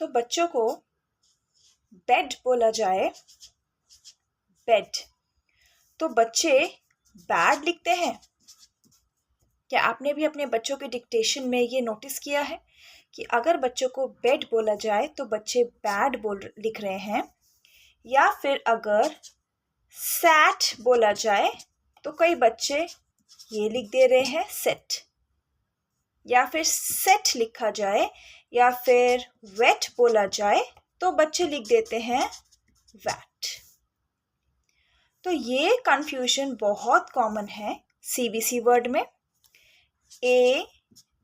तो बच्चों को बेड बोला जाए, बेड, तो बच्चे बैड लिखते हैं। क्या आपने भी अपने बच्चों के डिक्टेशन में ये नोटिस किया है कि अगर बच्चों को बेड बोला जाए तो बच्चे बैड लिख रहे हैं, या फिर अगर सैट बोला जाए तो कई बच्चे ये लिख दे रहे हैं सेट, या फिर सेट लिखा जाए या फिर वेट बोला जाए तो बच्चे लिख देते हैं वैट। तो ये कंफ्यूजन बहुत कॉमन है सीबीसी वर्ड में। ए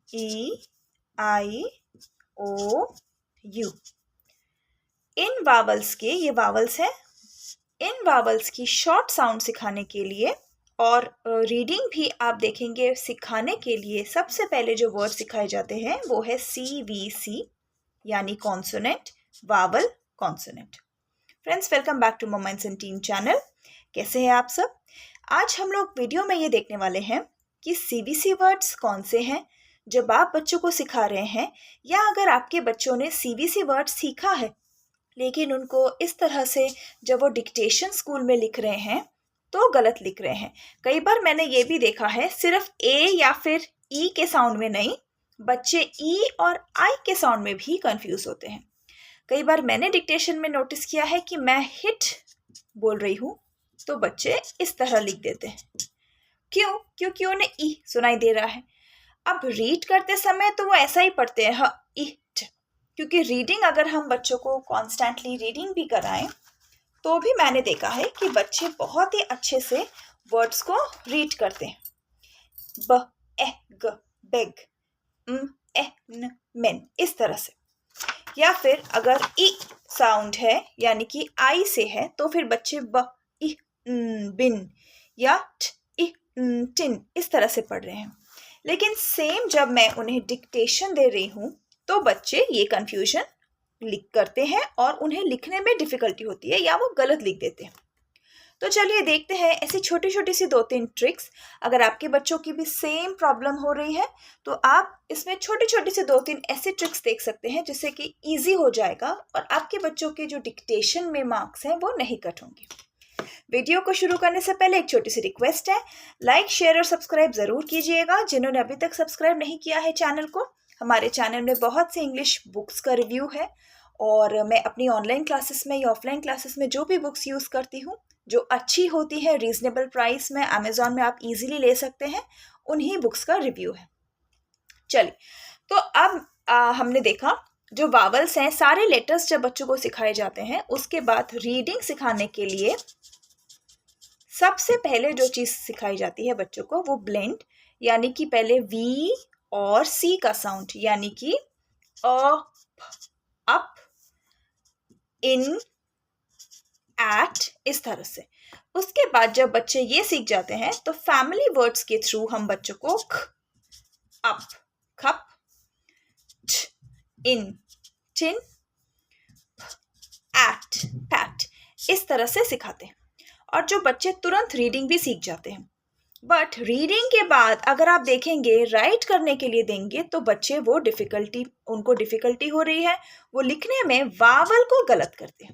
ई आई ओ यू, इन वावल्स के, ये वावल्स हैं, इन वावल्स की शॉर्ट साउंड सिखाने के लिए और रीडिंग भी आप देखेंगे सिखाने के लिए सबसे पहले जो वर्ड सिखाए जाते हैं वो है CVC, यानी consonant, vowel, consonant. Friends, welcome back two moments इन टीन चैनल। कैसे हैं आप सब? आज हम लोग वीडियो में ये देखने वाले हैं कि CVC वर्ड्स कौन से हैं जब आप बच्चों को सिखा रहे हैं, या अगर आपके बच्चों ने CVC वर्ड सीखा है लेकिन उनको इस तरह से जब वो डिक्टेशन स्कूल में लिख रहे हैं तो गलत लिख रहे हैं। कई बार मैंने ये भी देखा है सिर्फ ए या फिर ई के साउंड में नहीं, बच्चे ई और आई के साउंड में भी कंफ्यूज होते हैं। कई बार मैंने डिक्टेशन में नोटिस किया है कि मैं हिट बोल रही हूँ तो बच्चे इस तरह लिख देते हैं। क्यों? क्योंकि उन्हें ई सुनाई दे रहा है। अब रीड करते समय तो वो ऐसा ही पढ़ते हैं, हाँ इट, क्योंकि रीडिंग अगर हम बच्चों को कॉन्स्टेंटली रीडिंग भी कराएं तो भी मैंने देखा है कि बच्चे बहुत ही अच्छे से वर्ड्स को रीड करते हैं। ब ए ग बेग, ए न मेन, इस तरह से। या फिर अगर ई साउंड है यानी कि आई से है तो फिर बच्चे ब ई बिन या ट ई टिन इस तरह से पढ़ रहे हैं। लेकिन सेम जब मैं उन्हें डिक्टेशन दे रही हूँ तो बच्चे ये कंफ्यूजन लिख करते हैं और उन्हें लिखने में डिफिकल्टी होती है या वो गलत लिख देते हैं। तो चलिए देखते हैं ऐसी छोटी छोटी सी 2-3 ट्रिक्स। अगर आपके बच्चों की भी सेम प्रॉब्लम हो रही है तो आप इसमें छोटी छोटी सी 2-3 ऐसी ट्रिक्स देख सकते हैं जिससे कि ईजी हो जाएगा और आपके बच्चों के जो डिक्टेशन में मार्क्स हैं वो नहीं कट होंगे। वीडियो को शुरू करने से पहले एक छोटी सी रिक्वेस्ट है, लाइक शेयर और सब्सक्राइब ज़रूर कीजिएगा जिन्होंने अभी तक सब्सक्राइब नहीं किया है चैनल को। हमारे चैनल में बहुत से इंग्लिश बुक्स का रिव्यू है और मैं अपनी ऑनलाइन क्लासेस में या ऑफलाइन क्लासेस में जो भी बुक्स यूज़ करती हूँ जो अच्छी होती है रीज़नेबल प्राइस में, अमेज़ॉन में आप इजीली ले सकते हैं, उन्हीं बुक्स का रिव्यू है। चलिए, तो अब हमने देखा जो वावल्स हैं, सारे लेटर्स जब बच्चों को सिखाए जाते हैं उसके बाद रीडिंग सिखाने के लिए सबसे पहले जो चीज़ सिखाई जाती है बच्चों को वो ब्लेंड, यानी कि पहले वी और सी का साउंड, यानी कि अप, इन, एट, इस तरह से। उसके बाद जब बच्चे ये सीख जाते हैं तो फैमिली वर्ड्स के थ्रू हम बच्चों को ख, अप, खप, ट, इन, टिन, एट, पैट, इस तरह से सिखाते हैं और जो बच्चे तुरंत रीडिंग भी सीख जाते हैं। बट रीडिंग के बाद अगर आप देखेंगे राइट करने के लिए देंगे तो बच्चे वो उनको डिफिकल्टी हो रही है, वो लिखने में वावल को गलत करते हैं।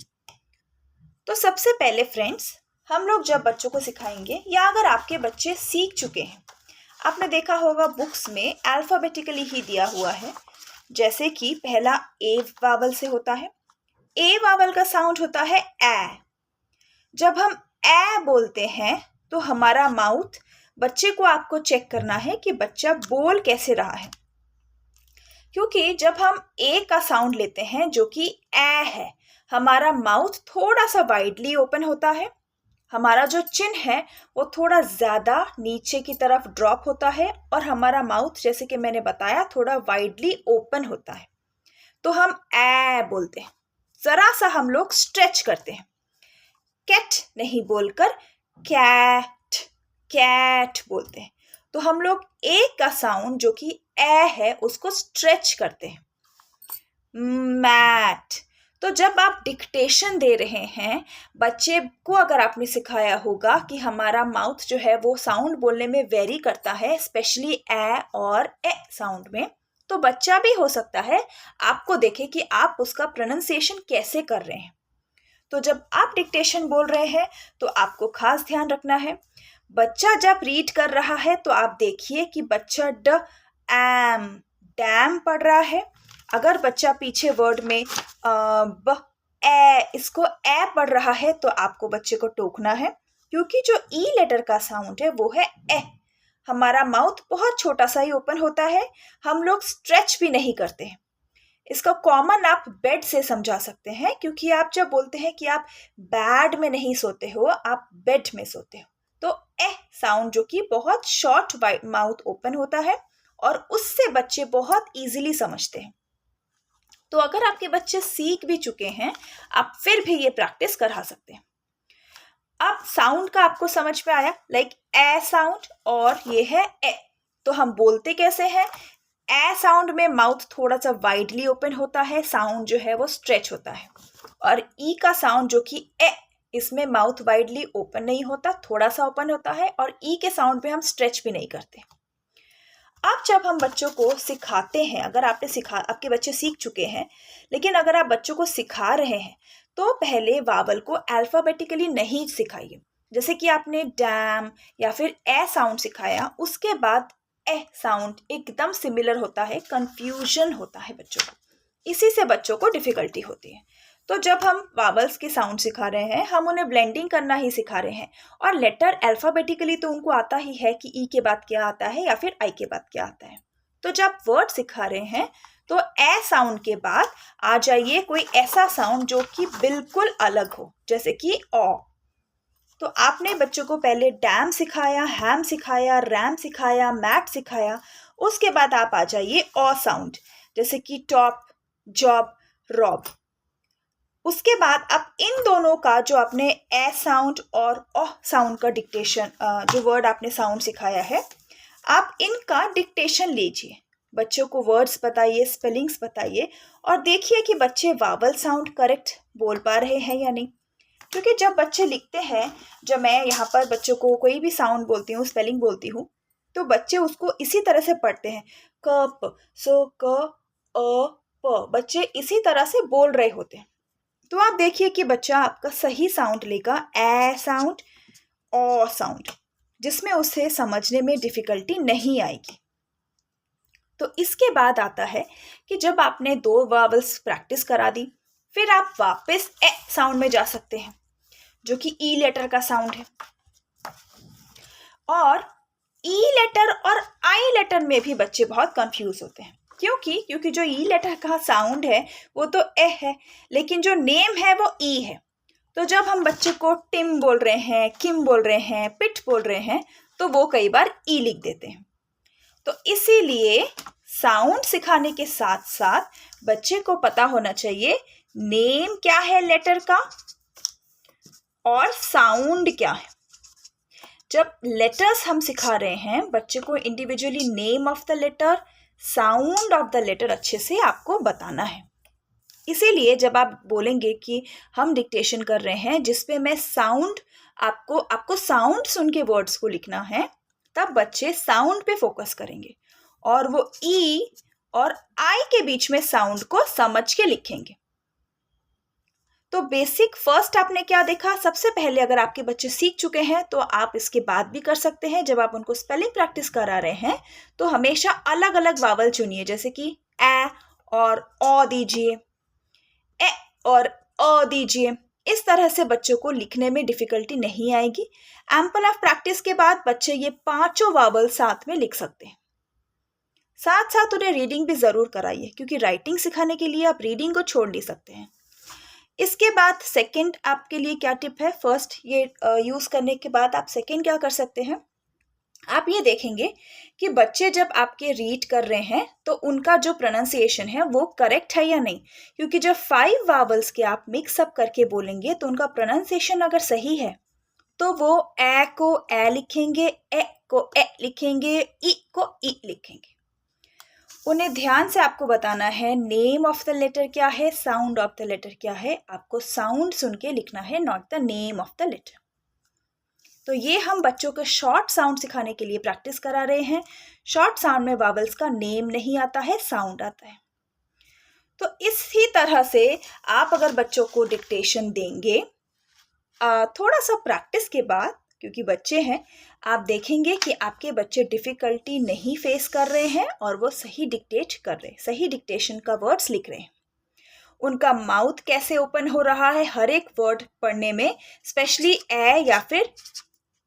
तो सबसे पहले फ्रेंड्स, हम लोग जब बच्चों को सिखाएंगे या अगर आपके बच्चे सीख चुके हैं, आपने देखा होगा बुक्स में अल्फाबेटिकली ही दिया हुआ है, जैसे कि पहला ए वावल से होता है। ए वावल का साउंड होता है ए। जब हम ए बोलते हैं तो हमारा माउथ, बच्चे को आपको चेक करना है कि बच्चा बोल कैसे रहा है, क्योंकि जब हम ए का साउंड लेते हैं जो कि ए है, हमारा माउथ थोड़ा सा वाइडली ओपन होता है, हमारा जो चिन है वो थोड़ा ज़्यादा नीचे की तरफ ड्रॉप होता है और हमारा माउथ, जैसे कि मैंने बताया, थोड़ा वाइडली ओपन होता है। तो हम ए बोलते हैं, ज़रा सा हम लोग स्ट्रेच करते हैं, कैट नहीं बोलकर कैट, कैट बोलते हैं। तो हम लोग ए का साउंड जो कि ए है उसको स्ट्रेच करते हैं, मैट। तो जब आप डिक्टेशन दे रहे हैं बच्चे को, अगर आपने सिखाया होगा कि हमारा माउथ जो है वो साउंड बोलने में वेरी करता है, स्पेशली ए और ए साउंड में, तो बच्चा भी हो सकता है आपको देखे कि आप उसका प्रोनाउंसिएशन कैसे कर रहे हैं। तो जब आप डिक्टेशन बोल रहे हैं तो आपको खास ध्यान रखना है। बच्चा जब रीड कर रहा है तो आप देखिए कि बच्चा ड एम डैम पढ़ रहा है। अगर बच्चा पीछे वर्ड में ब ए इसको ए पढ़ रहा है तो आपको बच्चे को टोकना है, क्योंकि जो ई लेटर का साउंड है वो है ए। हमारा माउथ बहुत छोटा सा ही ओपन होता है, हम लोग स्ट्रेच भी नहीं करते हैं। इसका कॉमन आप बेड से समझा सकते हैं, क्योंकि आप जब बोलते हैं कि आप बेड में नहीं सोते हो, आप बेड में सोते हो, तो ए साउंड जो कि बहुत शॉर्ट माउथ ओपन होता है और उससे बच्चे बहुत इजीली समझते हैं। तो अगर आपके बच्चे सीख भी चुके हैं, आप फिर भी ये प्रैक्टिस करा सकते हैं। अब साउंड का आपको समझ में आया, लाइक ए साउंड और ये है ए। तो हम बोलते कैसे हैं? ए साउंड में माउथ थोड़ा सा वाइडली ओपन होता है, साउंड जो है वो स्ट्रेच होता है। और ई का साउंड जो कि ए, इसमें माउथ वाइडली ओपन नहीं होता, थोड़ा सा ओपन होता है, और ई के साउंड पे हम स्ट्रेच भी नहीं करते। अब जब हम बच्चों को सिखाते हैं, अगर आपके बच्चे सीख चुके हैं, लेकिन अगर आप बच्चों को सिखा रहे हैं तो पहले वावल को अल्फाबेटिकली नहीं सिखाइए। जैसे कि आपने डैम या फिर ए साउंड सिखाया, उसके बाद ए साउंड एकदम सिमिलर होता है, कंफ्यूजन होता है बच्चों को, इसी से बच्चों को डिफिकल्टी होती है। तो जब हम वावल्स के साउंड सिखा रहे हैं, हम उन्हें ब्लेंडिंग करना ही सिखा रहे हैं। और लेटर अल्फाबेटिकली तो उनको आता ही है कि ई के बाद क्या आता है या फिर आई के बाद क्या आता है। तो जब वर्ड सिखा रहे हैं तो ए साउंड के बाद आ जाइए कोई ऐसा साउंड जो कि बिल्कुल अलग हो, जैसे कि ओ। तो आपने बच्चों को पहले डैम सिखाया, हैम सिखाया, रैम सिखाया, मैट सिखाया, उसके बाद आप आ जाइए ओ साउंड, जैसे कि टॉप, जॉब, रॉब। उसके बाद आप इन दोनों का जो आपने ए साउंड और ओ साउंड का डिक्टेशन, जो वर्ड आपने साउंड सिखाया है, आप इनका डिक्टेशन लीजिए। बच्चों को वर्ड्स बताइए, स्पेलिंग्स बताइए, और देखिए कि बच्चे वावल साउंड करेक्ट बोल पा रहे हैं या नहीं। क्योंकि जब बच्चे लिखते हैं, जब मैं यहाँ पर बच्चों को कोई भी साउंड बोलती हूँ, स्पेलिंग बोलती हूँ, तो बच्चे उसको इसी तरह से पढ़ते हैं, क प, सो क अ प, बच्चे इसी तरह से बोल रहे होते हैं। तो आप देखिए कि बच्चा आपका सही साउंड लेगा, ए साउंड, ओ साउंड, जिसमें उसे समझने में डिफिकल्टी नहीं आएगी। तो इसके बाद आता है कि जब आपने 2 वावल्स प्रैक्टिस करा दी, फिर आप वापस ए साउंड में जा सकते हैं, जो कि ई लेटर का साउंड है। और ई लेटर और आई लेटर में भी बच्चे बहुत कंफ्यूज होते हैं। क्योंकि जो ई लेटर का साउंड है वो तो ए है, लेकिन जो नेम है वो ई है। तो जब हम बच्चे को टिम बोल रहे हैं, किम बोल रहे हैं, पिट बोल रहे हैं, तो वो कई बार ई लिख देते हैं। तो इसीलिए साउंड सिखाने के साथ साथ बच्चे को पता होना चाहिए नेम क्या है लेटर का और साउंड क्या है। जब लेटर्स हम सिखा रहे हैं, बच्चे को individually name of the letter, sound of the letter अच्छे से आपको बताना है। इसीलिए जब आप बोलेंगे कि हम डिक्टेशन कर रहे हैं जिसपे मैं साउंड, आपको साउंड सुन के वर्ड्स को लिखना है, तब बच्चे साउंड पे फोकस करेंगे और वो ई और आई के बीच में साउंड को समझ के लिखेंगे। तो बेसिक फर्स्ट आपने क्या देखा, सबसे पहले अगर आपके बच्चे सीख चुके हैं तो आप इसके बाद भी कर सकते हैं। जब आप उनको स्पेलिंग प्रैक्टिस करा रहे हैं तो हमेशा अलग अलग वावल चुनिए, जैसे कि ए और ओ दीजिए, ए और अ दीजिए। इस तरह से बच्चों को लिखने में डिफिकल्टी नहीं आएगी। एम्पल ऑफ प्रैक्टिस के बाद बच्चे ये 5 वावल साथ में लिख सकते हैं। साथ साथ उन्हें रीडिंग भी ज़रूर कराइए, क्योंकि राइटिंग सिखाने के लिए आप रीडिंग को छोड़ नहीं सकते हैं। इसके बाद सेकंड आपके लिए क्या टिप है, फर्स्ट ये यूज़ करने के बाद आप सेकंड क्या कर सकते हैं, आप ये देखेंगे कि बच्चे जब आपके रीड कर रहे हैं तो उनका जो प्रोनाउंसिएशन है वो करेक्ट है या नहीं। क्योंकि जब 5 वावल्स के आप मिक्सअप करके बोलेंगे तो उनका प्रोनाउंसिएशन अगर सही है तो वो ए को ए लिखेंगे, ए को ए लिखेंगे, ई को ई लिखेंगे। उन्हें ध्यान से आपको बताना है नेम ऑफ द लेटर क्या है, साउंड ऑफ द लेटर क्या है। आपको साउंड सुन के लिखना है, not the name of the letter. तो ये हम बच्चों को शॉर्ट साउंड सिखाने के लिए प्रैक्टिस करा रहे हैं। शॉर्ट साउंड में वावल्स का नेम नहीं आता है, साउंड आता है। तो इसी तरह से आप अगर बच्चों को डिक्टेशन देंगे, थोड़ा सा प्रैक्टिस के बाद, क्योंकि बच्चे हैं, आप देखेंगे कि आपके बच्चे डिफ़िकल्टी नहीं फेस कर रहे हैं और वो सही डिक्टेट कर रहे हैं, सही डिक्टेशन का वर्ड्स लिख रहे हैं। उनका माउथ कैसे ओपन हो रहा है हर एक वर्ड पढ़ने में, स्पेशली ए या फिर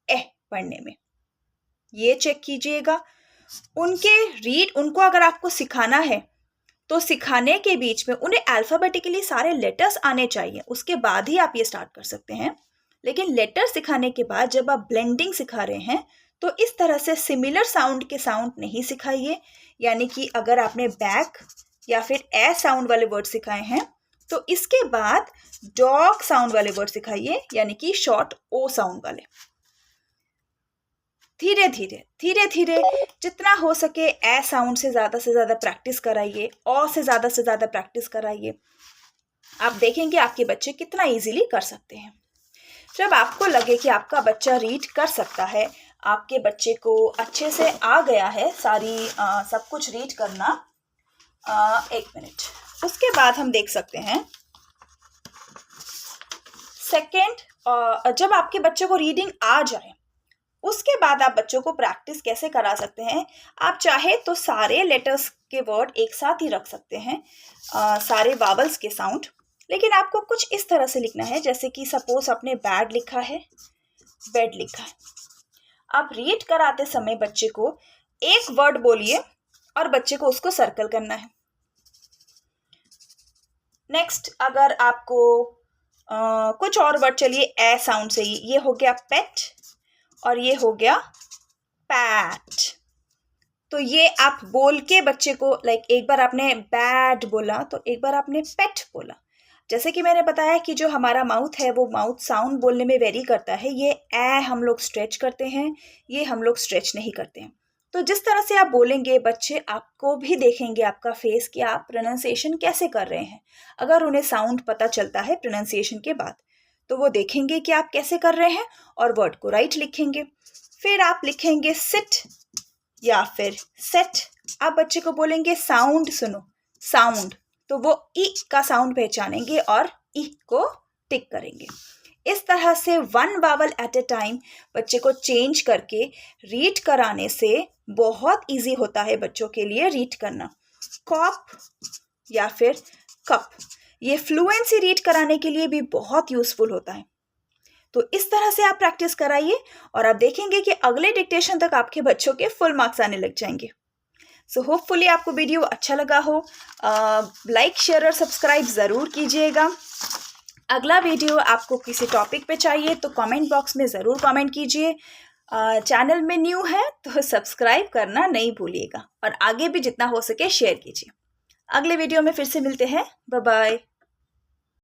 ए पढ़ने में, ये चेक कीजिएगा। उनको अगर आपको सिखाना है तो सिखाने के बीच में उन्हें अल्फ़ाबेटिकली सारे लेटर्स आने चाहिए, उसके बाद ही आप ये स्टार्ट कर सकते हैं। लेकिन लेटर सिखाने के बाद जब आप ब्लेंडिंग सिखा रहे हैं तो इस तरह से सिमिलर साउंड के साउंड नहीं सिखाइए। यानी कि अगर आपने बैक या फिर ए साउंड वाले वर्ड सिखाए हैं तो इसके बाद डॉग साउंड वाले वर्ड सिखाइए, यानी कि शॉर्ट ओ साउंड वाले। धीरे धीरे जितना हो सके ए साउंड से ज़्यादा प्रैक्टिस कराइए, ओ से ज़्यादा प्रैक्टिस कराइए। आप देखेंगे आपके बच्चे कितना इजीली कर सकते हैं। जब आपको लगे कि आपका बच्चा रीड कर सकता है, आपके बच्चे को अच्छे से आ गया है सब कुछ रीड करना, 1 मिनट, उसके बाद हम देख सकते हैं सेकेंड, जब आपके बच्चे को रीडिंग आ जाए उसके बाद आप बच्चों को प्रैक्टिस कैसे करा सकते हैं। आप चाहे तो सारे लेटर्स के वर्ड एक साथ ही रख सकते हैं, सारे वावल्स के साउंड, लेकिन आपको कुछ इस तरह से लिखना है, जैसे कि सपोज आपने बैड लिखा है, बेड लिखा है। आप रीड कराते समय बच्चे को एक वर्ड बोलिए और बच्चे को उसको सर्कल करना है। नेक्स्ट, अगर आपको कुछ और वर्ड, चलिए ए साउंड से ही, ये हो गया पेट और ये हो गया पैट। तो ये आप बोल के बच्चे को, एक बार आपने बैड बोला तो एक बार आपने पेट बोला। जैसे कि मैंने बताया कि जो हमारा माउथ है वो माउथ साउंड बोलने में वेरी करता है। ये ए हम लोग स्ट्रेच करते हैं, ये हम लोग स्ट्रेच नहीं करते हैं। तो जिस तरह से आप बोलेंगे बच्चे आपको भी देखेंगे, आपका फेस, कि आप प्रोनाउंसिएशन कैसे कर रहे हैं। अगर उन्हें साउंड पता चलता है प्रोनाउंसिएशन के बाद तो वो देखेंगे कि आप कैसे कर रहे हैं और वर्ड को राइट लिखेंगे। फिर आप लिखेंगे सिट या फिर सेट। आप बच्चे को बोलेंगे साउंड सुनो, साउंड, तो वो ई का साउंड पहचानेंगे और ई को टिक करेंगे। इस तरह से 1 वावल एट ए टाइम बच्चे को चेंज करके रीड कराने से बहुत इजी होता है बच्चों के लिए रीड करना। कॉप या फिर कप, ये फ्लुएंसी रीड कराने के लिए भी बहुत यूजफुल होता है। तो इस तरह से आप प्रैक्टिस कराइए और आप देखेंगे कि अगले डिक्टेशन तक आपके बच्चों के फुल मार्क्स आने लग जाएंगे। सो होपफुली आपको वीडियो अच्छा लगा हो। लाइक, शेयर और सब्सक्राइब ज़रूर कीजिएगा। अगला वीडियो आपको किसी टॉपिक पे चाहिए तो कमेंट बॉक्स में ज़रूर कमेंट कीजिए। चैनल में न्यू है तो सब्सक्राइब करना नहीं भूलिएगा और आगे भी जितना हो सके शेयर कीजिए। अगले वीडियो में फिर से मिलते हैं। Bye bye.